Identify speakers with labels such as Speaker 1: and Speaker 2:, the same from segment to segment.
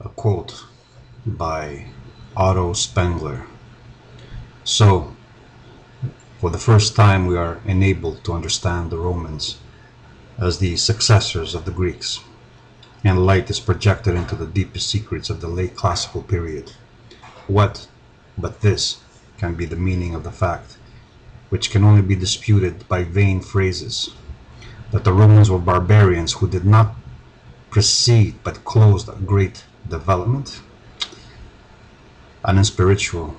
Speaker 1: A quote by Otto Spengler. So, for the first time we are enabled to understand the Romans as the successors of the Greeks, and light is projected into the deepest secrets of the late classical period. What but this can be the meaning of the fact, which can only be disputed by vain phrases, that the Romans were barbarians who did not precede but closed a great development? An unspiritual,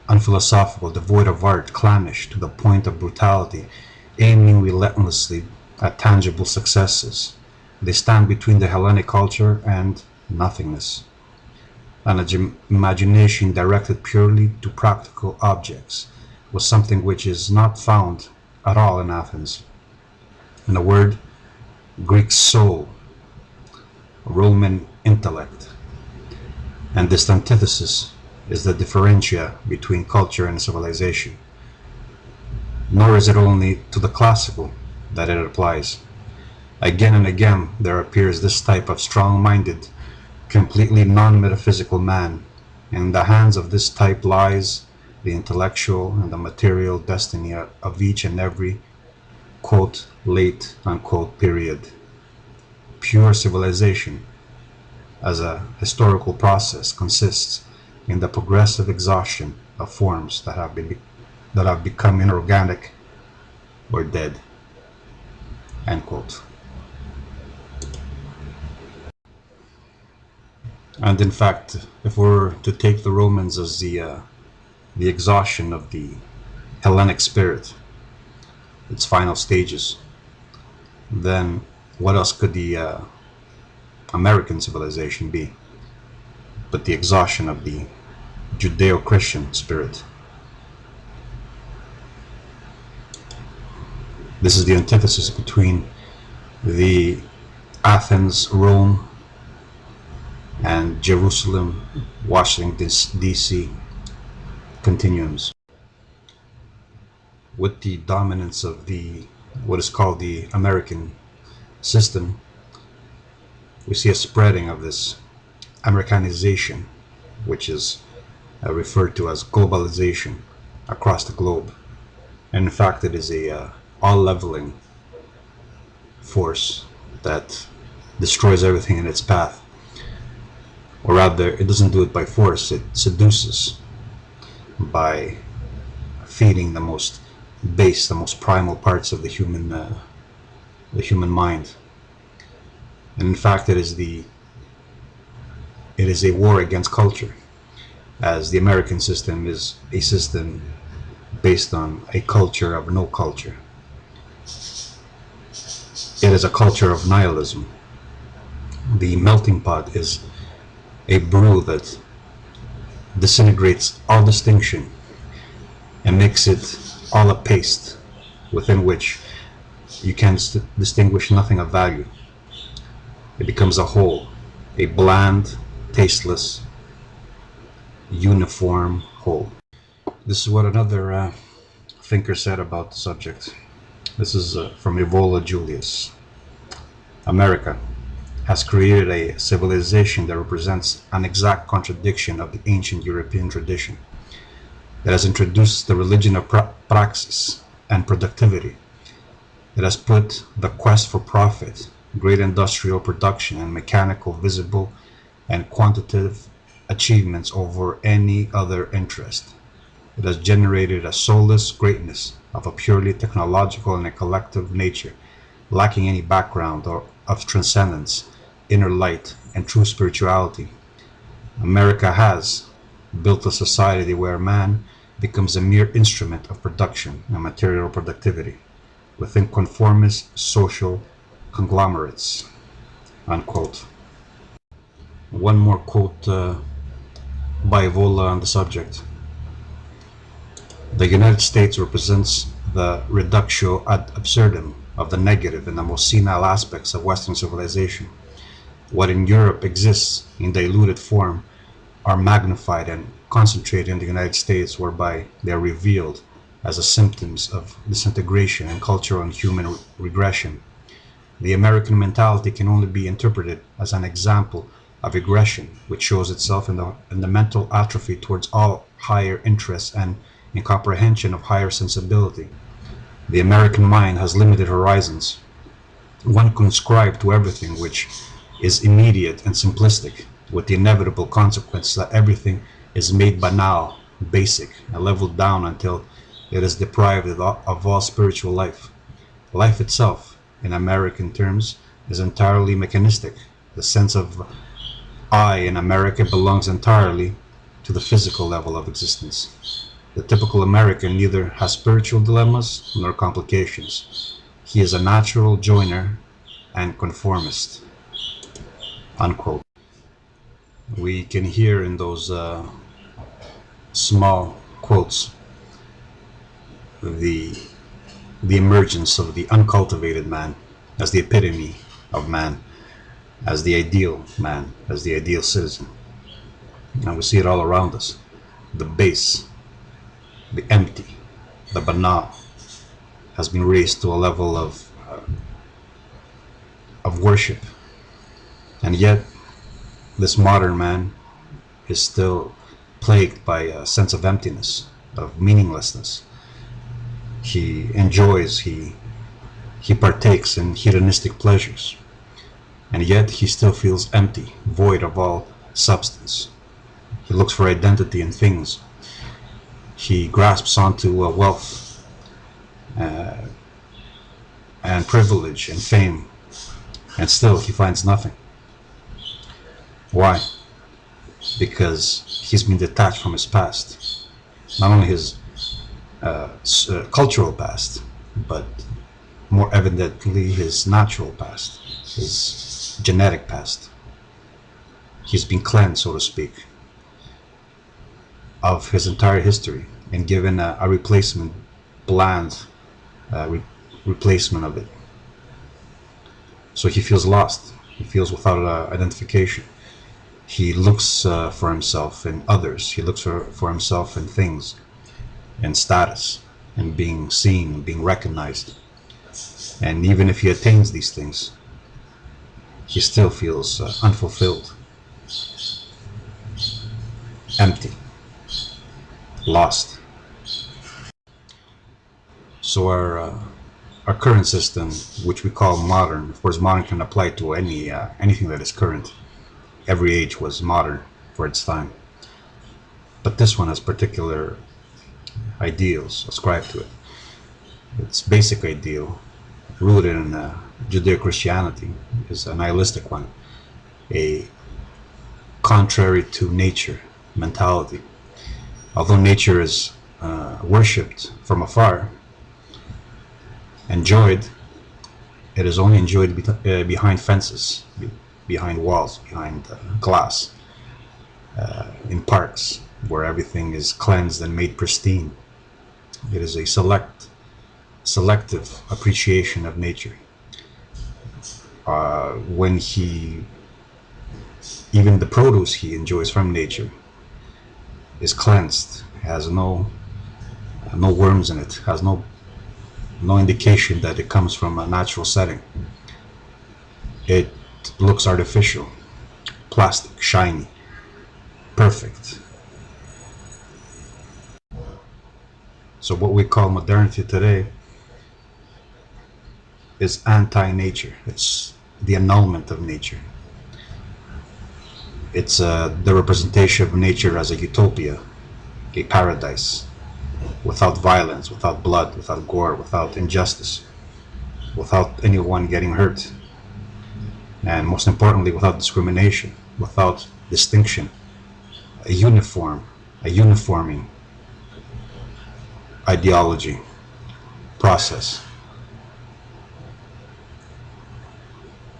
Speaker 1: unphilosophical, devoid of art, clannish to the point of brutality, aiming relentlessly at tangible successes. They stand between the Hellenic culture and nothingness. An imagination directed purely to practical objects was something which is not found at all in Athens. In a word, Greek soul, Roman intellect. And this antithesis is the differentia between culture and civilization. Nor is it only to the classical that it applies. Again and again there appears this type of strong-minded, completely non-metaphysical man. In the hands of this type lies the intellectual and the material destiny of each and every, quote, late, unquote, period. Pure civilization, as a historical process, consists in the progressive exhaustion of forms that have become inorganic or dead. End quote. And in fact, if we're to take the Romans as the exhaustion of the Hellenic spirit, its final stages, then what else could the American civilization be but the exhaustion of the Judeo-Christian spirit? This is the antithesis between the Athens, Rome, and Jerusalem, Washington, D.C. continuums. With the dominance of what is called the American system, we see a spreading of this Americanization, which is referred to as globalization across the globe. And in fact, it is a all-leveling force that destroys everything in its path. Or rather, it doesn't do it by force, it seduces by feeding the most base, the most primal parts of the human mind. And in fact, it is a war against culture, as the American system is a system based on a culture of no culture. It is a culture of nihilism. The melting pot is a brew that disintegrates all distinction and makes it all a paste within which you can distinguish nothing of value. It becomes a whole, a bland, tasteless, uniform whole. This is what another thinker said about the subject. This is from Evola Julius. America has created a civilization that represents an exact contradiction of the ancient European tradition. It has introduced the religion of praxis and productivity. It has put the quest for profit, great industrial production, and mechanical, visible, and quantitative achievements over any other interest. It has generated a soulless greatness of a purely technological and a collective nature, lacking any background or of transcendence, inner light, and true spirituality. America has built a society where man becomes a mere instrument of production and material productivity within conformist social conglomerates. Unquote. One more quote by Evola on the subject. The United States represents the reductio ad absurdum of the negative and the most senile aspects of Western civilization. What in Europe exists in diluted form are magnified and concentrated in the United States, whereby they are revealed as the symptoms of disintegration and cultural and human regression. The American mentality can only be interpreted as an example of aggression, which shows itself in the mental atrophy towards all higher interests and incomprehension of higher sensibility. The American mind has limited horizons. One conscribed to everything which is immediate and simplistic, with the inevitable consequence that everything is made banal, basic, and leveled down until it is deprived of all spiritual life. Life itself, in American terms, is entirely mechanistic. The sense of I in America belongs entirely to the physical level of existence. The typical American neither has spiritual dilemmas nor complications. He is a natural joiner and conformist. Unquote. We can hear in those small quotes the emergence of the uncultivated man as the epitome of man, as the ideal man, as the ideal citizen. And we see it all around us. The base, the empty, the banal has been raised to a level of worship. And yet, this modern man is still plagued by a sense of emptiness, of meaninglessness. He enjoys, he partakes in hedonistic pleasures, and yet he still feels empty, void of all substance. He looks for identity in things. He grasps onto wealth and privilege and fame, and still he finds nothing. Why? Because he's been detached from his past. Not only his cultural past, but more evidently his natural past, his genetic past. He's been cleansed, so to speak, of his entire history and given a replacement, bland replacement of it. So he feels lost. He feels without identification. He looks for himself in others. He looks for himself in things, in status, and being seen, being recognized. And even if he attains these things, he still feels unfulfilled, empty, lost. So our current system, which we call modern, of course, modern can apply to anything that is current. Every age was modern for its time, but this one has particular ideals ascribed to it. Its basic ideal, rooted in Judeo-Christianity, is a nihilistic one, a contrary to nature mentality. Although nature is worshipped from afar, enjoyed, it is only enjoyed behind fences, behind walls, behind glass, in parks where everything is cleansed and made pristine. It is a selective appreciation of nature. When even the produce he enjoys from nature is cleansed, has no worms in it, has no indication that it comes from a natural setting. It looks artificial, plastic, shiny, perfect. So what we call modernity today is anti-nature. It's the annulment of nature. It's the representation of nature as a utopia, a paradise, without violence, without blood, without gore, without injustice, without anyone getting hurt, and most importantly, without discrimination, without distinction, a uniforming ideology, process.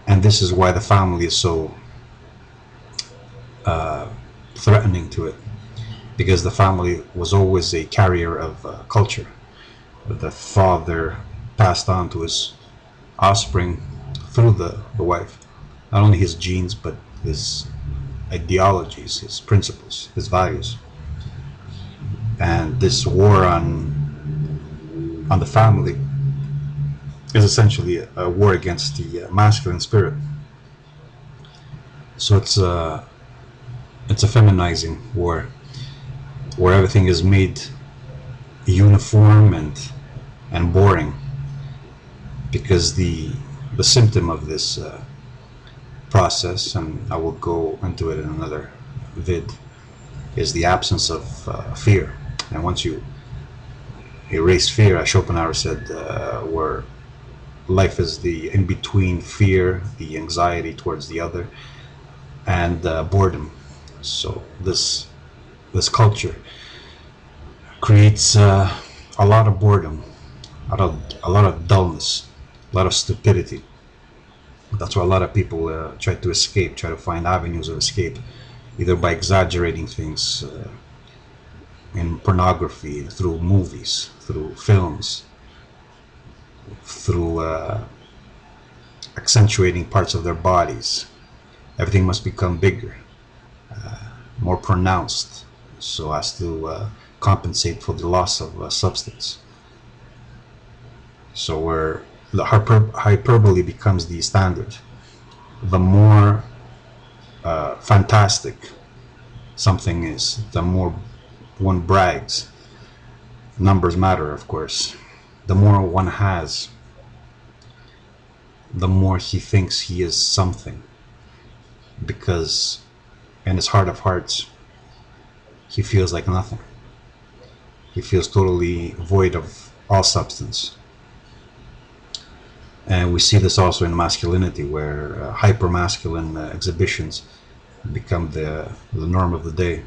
Speaker 1: And this is why the family is so threatening to it, because the family was always a carrier of culture. The father passed on to his offspring through the wife, not only his genes, but his ideologies, his principles, his values. And this war on the family is essentially a war against the masculine spirit. So it's a feminizing where everything is made uniform and boring, because the symptom of this process, and I will go into it in another vid, is the absence of fear. And once you erase fear, as Schopenhauer said, where life is the in between fear, the anxiety towards the other, and boredom. So this culture creates a lot of boredom, a lot of dullness, a lot of stupidity. That's why a lot of people try to escape, try to find avenues of escape, either by exaggerating things in pornography, through movies, through films, through accentuating parts of their bodies. Everything must become bigger, more pronounced, so as to compensate for the loss of substance. So where the hyperbole becomes the standard, the more fantastic something is, the more one brags. Numbers matter, of course. The more one has, the more he thinks he is something, because in his heart of hearts, he feels like nothing. He feels totally void of all substance. And we see this also in masculinity, where hyper-masculine exhibitions become the norm of the day.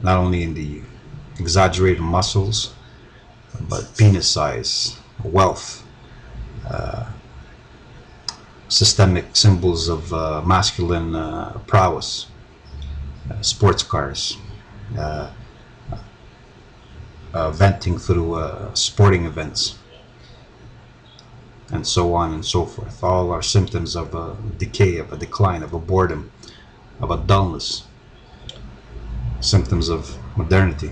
Speaker 1: Not only in the exaggerated muscles, but penis size, wealth, systemic symbols of masculine prowess, sports cars, uh, venting through sporting events, and so on and so forth. All are symptoms of a decay, of a decline, of a boredom, of a dullness, symptoms of modernity.